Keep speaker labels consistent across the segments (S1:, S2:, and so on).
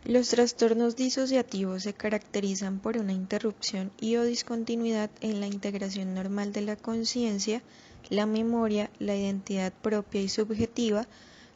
S1: Los trastornos disociativos se caracterizan por una interrupción y o discontinuidad en la integración normal de la conciencia, la memoria, la identidad propia y subjetiva,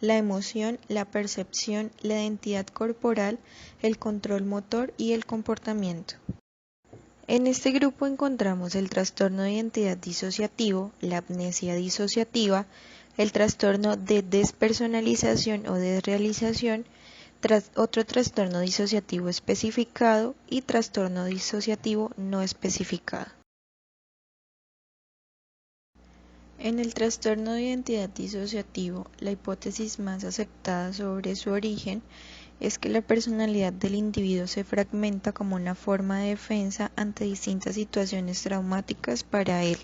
S1: la emoción, la percepción, la identidad corporal, el control motor y el comportamiento. En este grupo encontramos el trastorno de identidad disociativo, la amnesia disociativa, el trastorno de despersonalización o desrealización, otro trastorno disociativo especificado y trastorno disociativo no especificado. En el trastorno de identidad disociativo, la hipótesis más aceptada sobre su origen es que la personalidad del individuo se fragmenta como una forma de defensa ante distintas situaciones traumáticas para él.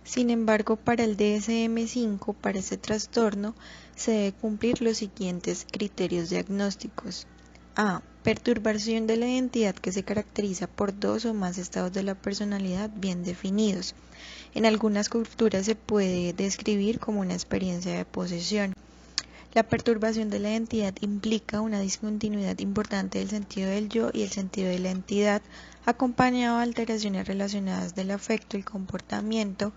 S1: Sin embargo, para el DSM-5, para este trastorno, se debe cumplir los siguientes criterios diagnósticos. A. Perturbación de la identidad que se caracteriza por dos o más estados de la personalidad bien definidos. En algunas culturas se puede describir como una experiencia de posesión. La perturbación de la identidad implica una discontinuidad importante del sentido del yo y el sentido de la entidad, acompañado de alteraciones relacionadas del afecto, el comportamiento,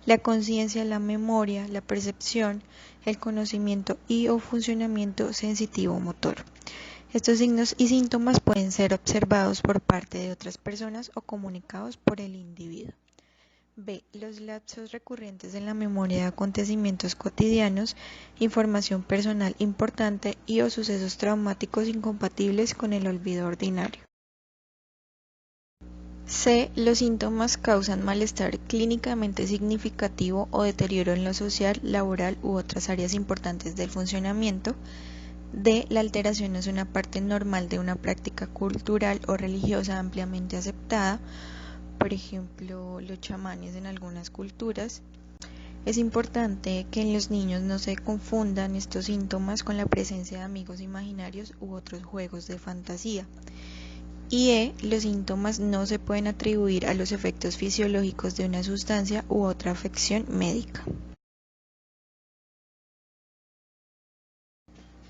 S1: la conciencia, la memoria, la percepción, el conocimiento y o funcionamiento sensitivo-motor. Estos signos y síntomas pueden ser observados por parte de otras personas o comunicados por el individuo. B. Los lapsos recurrentes en la memoria de acontecimientos cotidianos, información personal importante y o sucesos traumáticos incompatibles con el olvido ordinario. C. Los síntomas causan malestar clínicamente significativo o deterioro en lo social, laboral u otras áreas importantes del funcionamiento. D. La alteración no es una parte normal de una práctica cultural o religiosa ampliamente aceptada, por ejemplo, los chamanes en algunas culturas. Es importante que en los niños no se confundan estos síntomas con la presencia de amigos imaginarios u otros juegos de fantasía. Y los síntomas no se pueden atribuir a los efectos fisiológicos de una sustancia u otra afección médica.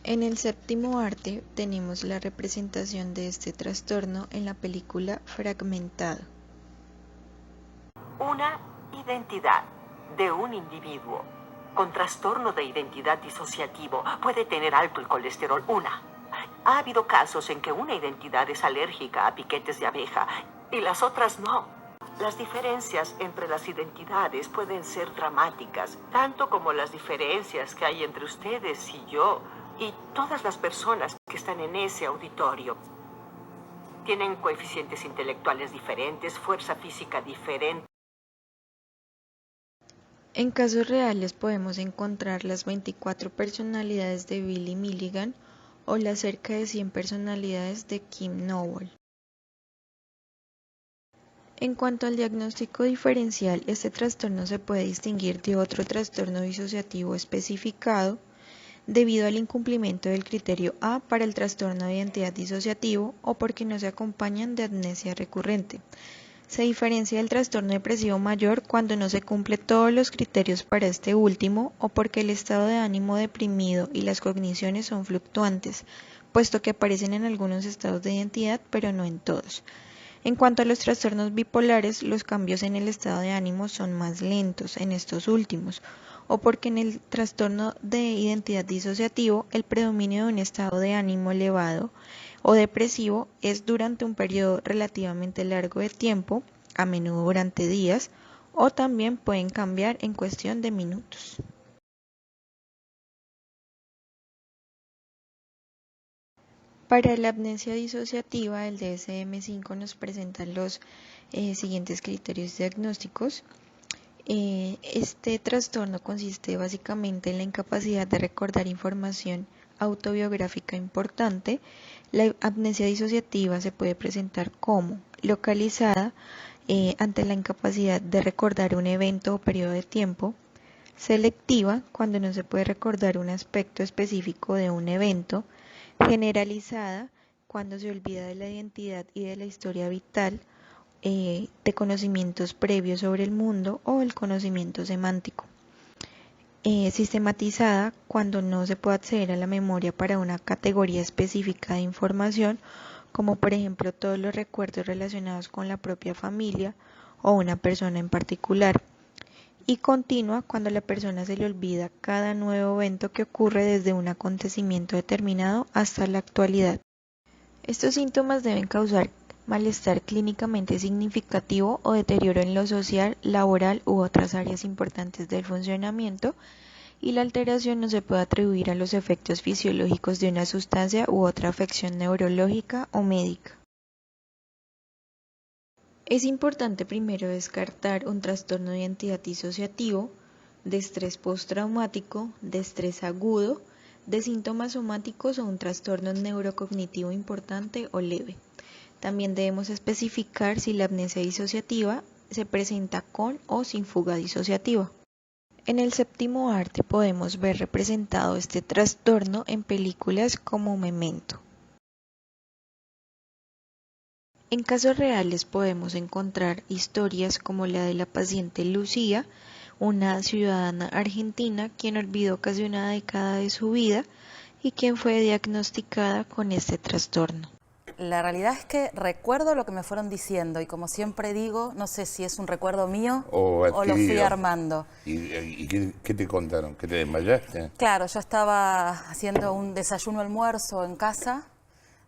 S1: En el séptimo arte tenemos la representación de este trastorno en la película Fragmentado.
S2: Una identidad de un individuo con trastorno de identidad disociativo puede tener alto el colesterol. Ha habido casos en que una identidad es alérgica a piquetes de abeja y las otras no. Las diferencias entre las identidades pueden ser dramáticas, tanto como las diferencias que hay entre ustedes y yo y todas las personas que están en ese auditorio. Tienen coeficientes intelectuales diferentes, fuerza física diferente.
S1: En casos reales podemos encontrar las 24 personalidades de Billy Milligan o las cerca de 100 personalidades de Kim Noble. En cuanto al diagnóstico diferencial, este trastorno se puede distinguir de otro trastorno disociativo especificado debido al incumplimiento del criterio A para el trastorno de identidad disociativo o porque no se acompañan de amnesia recurrente. Se diferencia del trastorno depresivo mayor cuando no se cumple todos los criterios para este último o porque el estado de ánimo deprimido y las cogniciones son fluctuantes, puesto que aparecen en algunos estados de identidad pero no en todos. En cuanto a los trastornos bipolares, los cambios en el estado de ánimo son más lentos en estos últimos, o porque en el trastorno de identidad disociativo el predominio de un estado de ánimo elevado o depresivo es durante un periodo relativamente largo de tiempo, a menudo durante días, o también pueden cambiar en cuestión de minutos. Para la amnesia disociativa, el DSM-5 nos presenta los siguientes criterios diagnósticos. Este trastorno consiste básicamente en la incapacidad de recordar información autobiográfica importante. La amnesia disociativa se puede presentar como localizada ante la incapacidad de recordar un evento o periodo de tiempo, selectiva cuando no se puede recordar un aspecto específico de un evento, generalizada cuando se olvida de la identidad y de la historia vital, de conocimientos previos sobre el mundo o el conocimiento semántico. Sistematizada cuando no se puede acceder a la memoria para una categoría específica de información, como por ejemplo todos los recuerdos relacionados con la propia familia o una persona en particular. Y continua cuando a la persona se le olvida cada nuevo evento que ocurre desde un acontecimiento determinado hasta la actualidad. Estos síntomas deben causar malestar clínicamente significativo o deterioro en lo social, laboral u otras áreas importantes del funcionamiento, y la alteración no se puede atribuir a los efectos fisiológicos de una sustancia u otra afección neurológica o médica. Es importante primero descartar un trastorno de identidad disociativo, de estrés postraumático, de estrés agudo, de síntomas somáticos o un trastorno neurocognitivo importante o leve. También debemos especificar si la amnesia disociativa se presenta con o sin fuga disociativa. En el séptimo arte podemos ver representado este trastorno en películas como Memento. En casos reales podemos encontrar historias como la de la paciente Lucía, una ciudadana argentina quien olvidó casi una década de su vida y quien fue diagnosticada con este trastorno.
S3: La realidad es que recuerdo lo que me fueron diciendo y como siempre digo, no sé si es un recuerdo mío o lo fui armando.
S4: ¿Y qué te contaron? ¿Que te desmayaste?
S3: Claro, yo estaba haciendo un desayuno-almuerzo en casa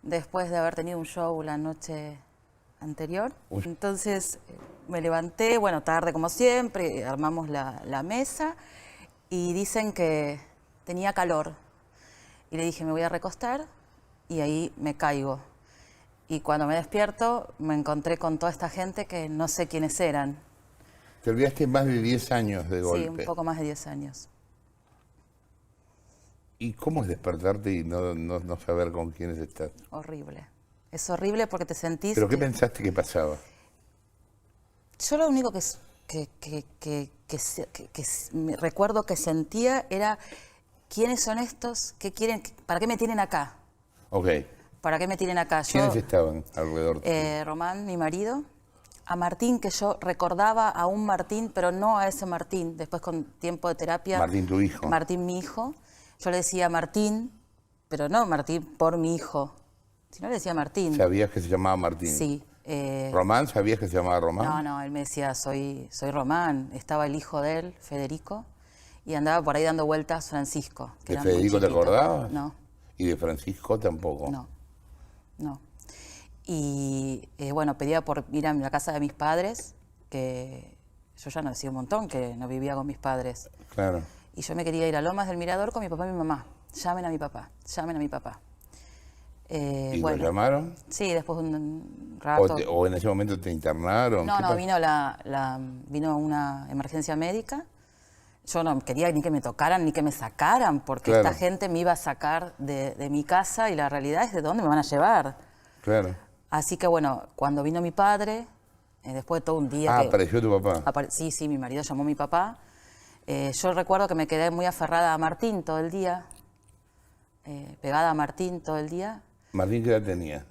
S3: después de haber tenido un show la noche anterior. Uy. Entonces me levanté, bueno, tarde como siempre, armamos la mesa y dicen que tenía calor. Y le dije, me voy a recostar y ahí me caigo. Y cuando me despierto me encontré con toda esta gente que no sé quiénes eran.
S4: Te olvidaste más de 10 años de golpe.
S3: Sí, un poco más de 10 años.
S4: ¿Y cómo es despertarte y no saber con quiénes estás?
S3: Horrible. Es horrible porque te sentís...
S4: ¿Pero qué pensaste que pasaba?
S3: Yo lo único que recuerdo que sentía era ¿quiénes son estos? ¿Qué quieren? ¿Para qué me tienen acá?
S4: Ok.
S3: ¿Para qué me tienen acá?
S4: ¿Quiénes estaban alrededor?
S3: Román, mi marido, a Martín, que yo recordaba a un Martín, pero no a ese Martín. Después con tiempo de terapia...
S4: Martín, tu hijo.
S3: Martín, mi hijo. Yo le decía Martín, pero no Martín por mi hijo, sino le decía Martín.
S4: ¿Sabías que se llamaba Martín?
S3: Sí.
S4: ¿Román? ¿Sabías que se llamaba Román?
S3: No, él me decía, soy Román. Estaba el hijo de él, Federico, y andaba por ahí dando vueltas Francisco.
S4: ¿De Federico te acordabas?
S3: No.
S4: ¿Y de Francisco tampoco?
S3: No. Y bueno, pedía por ir a la casa de mis padres, que yo ya no hacía un montón que no vivía con mis padres.
S4: Claro.
S3: Y yo me quería ir a Lomas del Mirador con mi papá y mi mamá. Llamen a mi papá, llamen a mi papá.
S4: ¿Y bueno, lo llamaron?
S3: Sí, después de un rato.
S4: ¿O en ese momento te internaron?
S3: No, vino una emergencia médica. Yo no quería ni que me tocaran ni que me sacaran, porque esta gente me iba a sacar de mi casa y la realidad es de dónde me van a llevar.
S4: Claro.
S3: Así que bueno, cuando vino mi padre, después de todo un día...
S4: ¿Apareció tu papá?
S3: Sí, mi marido llamó a mi papá. Yo recuerdo que me quedé muy aferrada a Martín todo el día, pegada a Martín todo el día.
S4: ¿Martín qué edad tenía?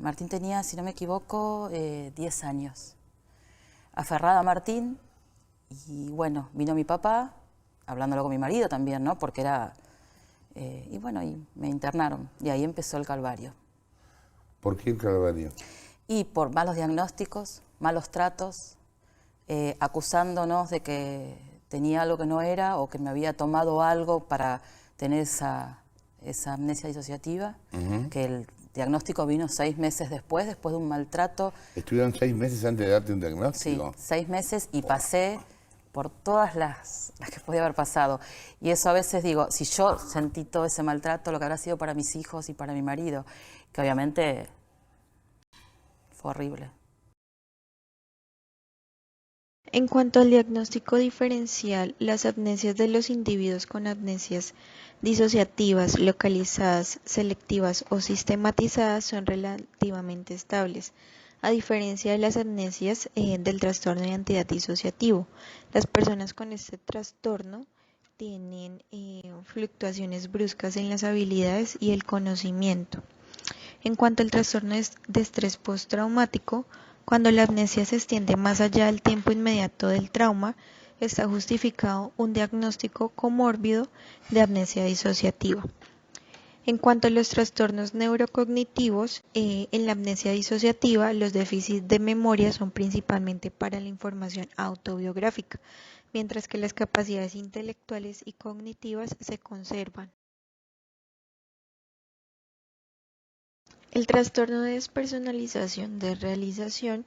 S3: Martín tenía, si no me equivoco, 10 años. Aferrada a Martín. Y bueno, vino mi papá, hablándolo con mi marido también, ¿no? Porque era... y bueno, y me internaron. Y ahí empezó el calvario.
S4: ¿Por qué el calvario?
S3: Y por malos diagnósticos, malos tratos, acusándonos de que tenía algo que no era o que me había tomado algo para tener esa amnesia disociativa, que el diagnóstico vino 6 meses después de un maltrato.
S4: ¿Estuvieron 6 meses antes de darte un diagnóstico?
S3: Sí, 6 meses y pasé por todas las que podía haber pasado. Y eso a veces digo, si yo sentí todo ese maltrato, lo que habrá sido para mis hijos y para mi marido, que obviamente fue horrible.
S1: En cuanto al diagnóstico diferencial, las amnesias de los individuos con amnesias disociativas, localizadas, selectivas o sistematizadas son relativamente estables. A diferencia de las amnesias del trastorno de identidad disociativo, las personas con este trastorno tienen fluctuaciones bruscas en las habilidades y el conocimiento. En cuanto al trastorno de estrés postraumático, cuando la amnesia se extiende más allá del tiempo inmediato del trauma, está justificado un diagnóstico comórbido de amnesia disociativa. En cuanto a los trastornos neurocognitivos, en la amnesia disociativa, los déficits de memoria son principalmente para la información autobiográfica, mientras que las capacidades intelectuales y cognitivas se conservan. El trastorno de despersonalización de realización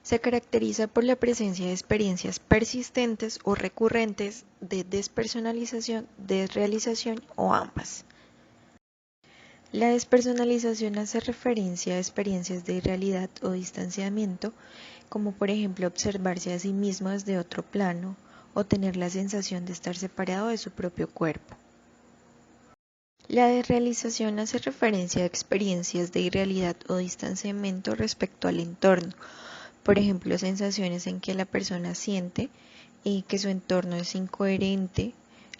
S1: se caracteriza por la presencia de experiencias persistentes o recurrentes de despersonalización, desrealización o ambas. La despersonalización hace referencia a experiencias de irrealidad o distanciamiento, como por ejemplo observarse a sí mismo desde otro plano o tener la sensación de estar separado de su propio cuerpo. La desrealización hace referencia a experiencias de irrealidad o distanciamiento respecto al entorno, por ejemplo, sensaciones en que la persona siente que su entorno es incoherente,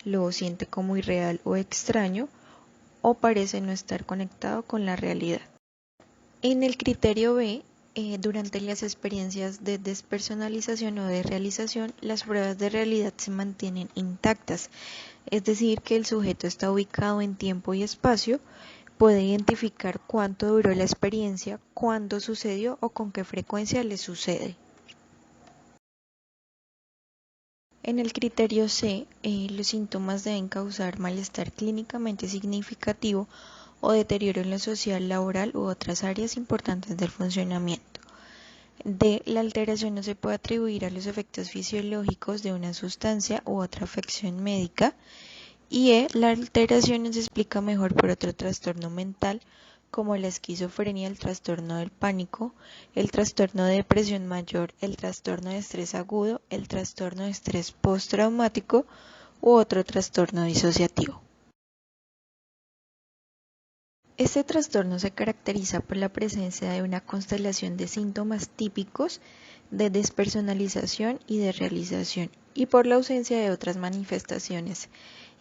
S1: lo siente como irreal o extraño, o parece no estar conectado con la realidad. En el criterio B, durante las experiencias de despersonalización o de realización, las pruebas de realidad se mantienen intactas, es decir, que el sujeto está ubicado en tiempo y espacio, puede identificar cuánto duró la experiencia, cuándo sucedió o con qué frecuencia le sucede. En el criterio C, los síntomas deben causar malestar clínicamente significativo o deterioro en lo social, laboral u otras áreas importantes del funcionamiento. D, la alteración no se puede atribuir a los efectos fisiológicos de una sustancia u otra afección médica. Y E, la alteración no se explica mejor por otro trastorno mental, como la esquizofrenia, el trastorno del pánico, el trastorno de depresión mayor, el trastorno de estrés agudo, el trastorno de estrés postraumático u otro trastorno disociativo. Este trastorno se caracteriza por la presencia de una constelación de síntomas típicos de despersonalización y de realización y por la ausencia de otras manifestaciones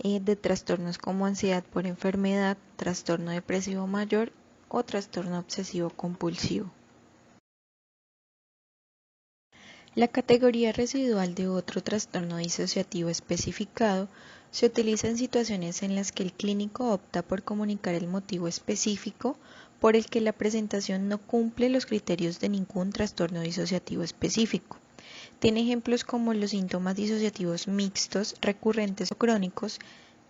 S1: de trastornos como ansiedad por enfermedad, trastorno depresivo mayor o trastorno obsesivo compulsivo. La categoría residual de otro trastorno disociativo especificado se utiliza en situaciones en las que el clínico opta por comunicar el motivo específico por el que la presentación no cumple los criterios de ningún trastorno disociativo específico. Tiene ejemplos como los síntomas disociativos mixtos, recurrentes o crónicos,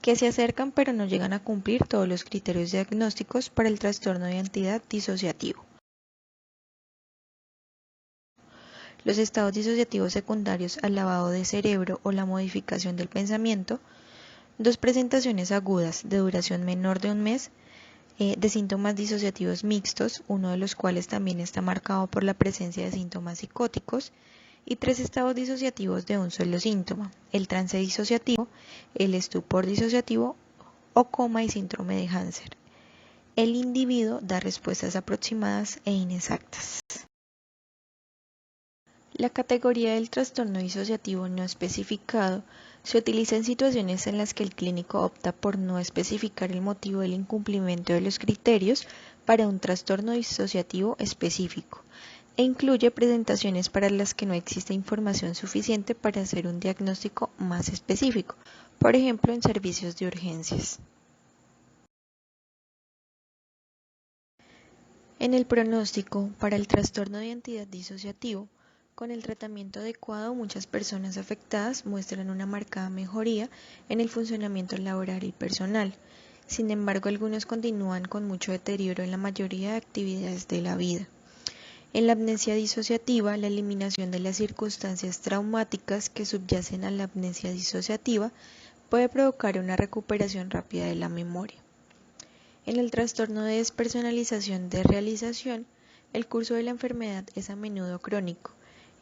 S1: que se acercan pero no llegan a cumplir todos los criterios diagnósticos para el trastorno de identidad disociativo. Los estados disociativos secundarios al lavado de cerebro o la modificación del pensamiento, dos presentaciones agudas de duración menor de un mes de síntomas disociativos mixtos, uno de los cuales también está marcado por la presencia de síntomas psicóticos, y tres estados disociativos de un solo síntoma, el trance disociativo, el estupor disociativo o coma y síndrome de Hansen. El individuo da respuestas aproximadas e inexactas. La categoría del trastorno disociativo no especificado se utiliza en situaciones en las que el clínico opta por no especificar el motivo del incumplimiento de los criterios para un trastorno disociativo específico e incluye presentaciones para las que no existe información suficiente para hacer un diagnóstico más específico, por ejemplo en servicios de urgencias. En el pronóstico para el trastorno de identidad disociativo, con el tratamiento adecuado, muchas personas afectadas muestran una marcada mejoría en el funcionamiento laboral y personal. Sin embargo, algunos continúan con mucho deterioro en la mayoría de actividades de la vida. En la amnesia disociativa, la eliminación de las circunstancias traumáticas que subyacen a la amnesia disociativa puede provocar una recuperación rápida de la memoria. En el trastorno de despersonalización de realización, el curso de la enfermedad es a menudo crónico.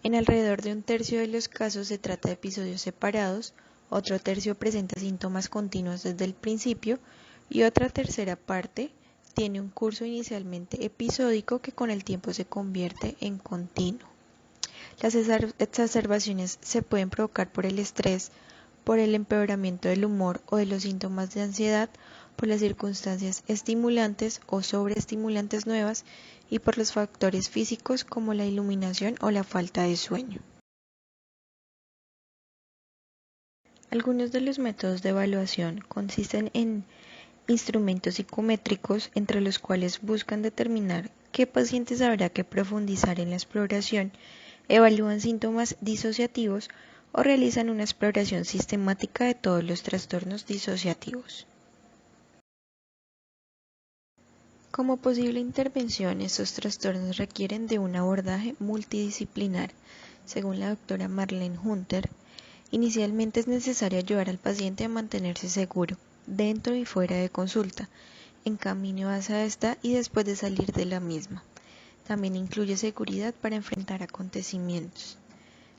S1: En alrededor de un tercio de los casos se trata de episodios separados, otro tercio presenta síntomas continuos desde el principio y otra tercera parte tiene un curso inicialmente episódico que con el tiempo se convierte en continuo. Las exacerbaciones se pueden provocar por el estrés, por el empeoramiento del humor o de los síntomas de ansiedad, por las circunstancias estimulantes o sobreestimulantes nuevas y por los factores físicos como la iluminación o la falta de sueño. Algunos de los métodos de evaluación consisten en instrumentos psicométricos entre los cuales buscan determinar qué pacientes habrá que profundizar en la exploración, evalúan síntomas disociativos o realizan una exploración sistemática de todos los trastornos disociativos. Como posible intervención, estos trastornos requieren de un abordaje multidisciplinar. Según la doctora Marlene Hunter, inicialmente es necesario ayudar al paciente a mantenerse seguro, dentro y fuera de consulta, en camino hacia esta y después de salir de la misma. También incluye seguridad para enfrentar acontecimientos.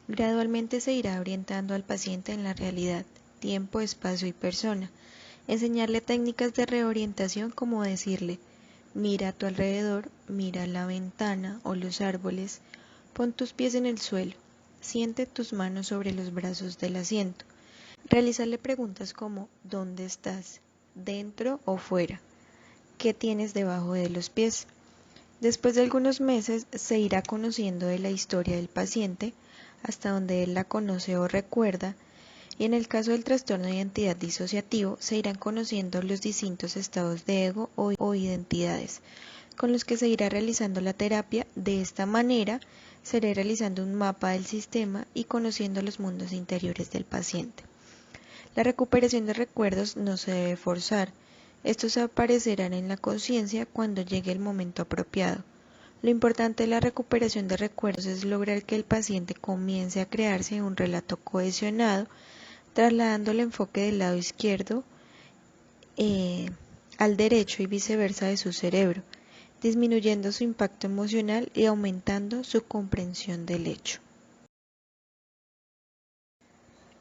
S1: Gradualmente se irá orientando al paciente en la realidad, tiempo, espacio y persona. Enseñarle técnicas de reorientación como decirle: mira a tu alrededor, mira la ventana o los árboles, pon tus pies en el suelo, siente tus manos sobre los brazos del asiento. Realizarle preguntas como: ¿dónde estás? ¿Dentro o fuera? ¿Qué tienes debajo de los pies? Después de algunos meses se irá conociendo de la historia del paciente hasta donde él la conoce o recuerda, y en el caso del trastorno de identidad disociativo se irán conociendo los distintos estados de ego o identidades con los que se irá realizando la terapia. De esta manera se irá realizando un mapa del sistema y conociendo los mundos interiores del paciente. La recuperación de recuerdos no se debe forzar. Estos aparecerán en la conciencia cuando llegue el momento apropiado. Lo importante de la recuperación de recuerdos es lograr que el paciente comience a crearse un relato cohesionado, trasladando el enfoque del lado izquierdo al derecho y viceversa de su cerebro, disminuyendo su impacto emocional y aumentando su comprensión del hecho.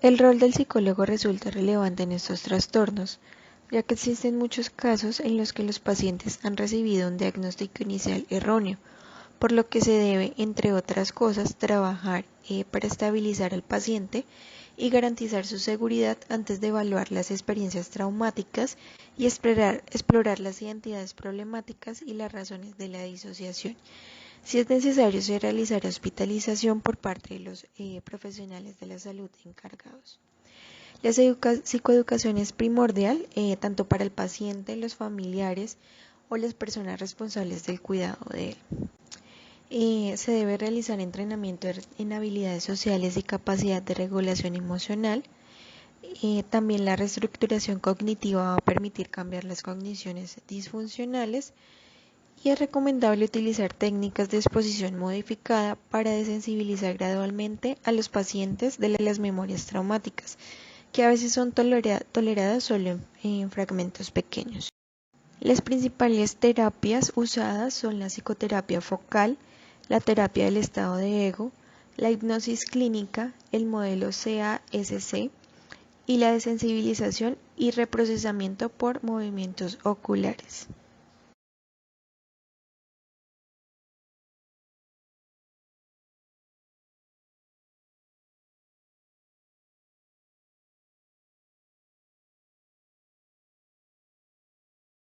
S1: El rol del psicólogo resulta relevante en estos trastornos, ya que existen muchos casos en los que los pacientes han recibido un diagnóstico inicial erróneo, por lo que se debe, entre otras cosas, trabajar para estabilizar al paciente y garantizar su seguridad antes de evaluar las experiencias traumáticas y explorar las identidades problemáticas y las razones de la disociación. Si es necesario, se realizará hospitalización por parte de los profesionales de la salud encargados. La psicoeducación es primordial tanto para el paciente, los familiares o las personas responsables del cuidado de él. Se debe realizar entrenamiento en habilidades sociales y capacidad de regulación emocional. También la reestructuración cognitiva va a permitir cambiar las cogniciones disfuncionales y es recomendable utilizar técnicas de exposición modificada para desensibilizar gradualmente a los pacientes de las memorias traumáticas, que a veces son toleradas solo en fragmentos pequeños. Las principales terapias usadas son la psicoterapia focal, la terapia del estado de ego, la hipnosis clínica, el modelo CASC y la desensibilización y reprocesamiento por movimientos oculares.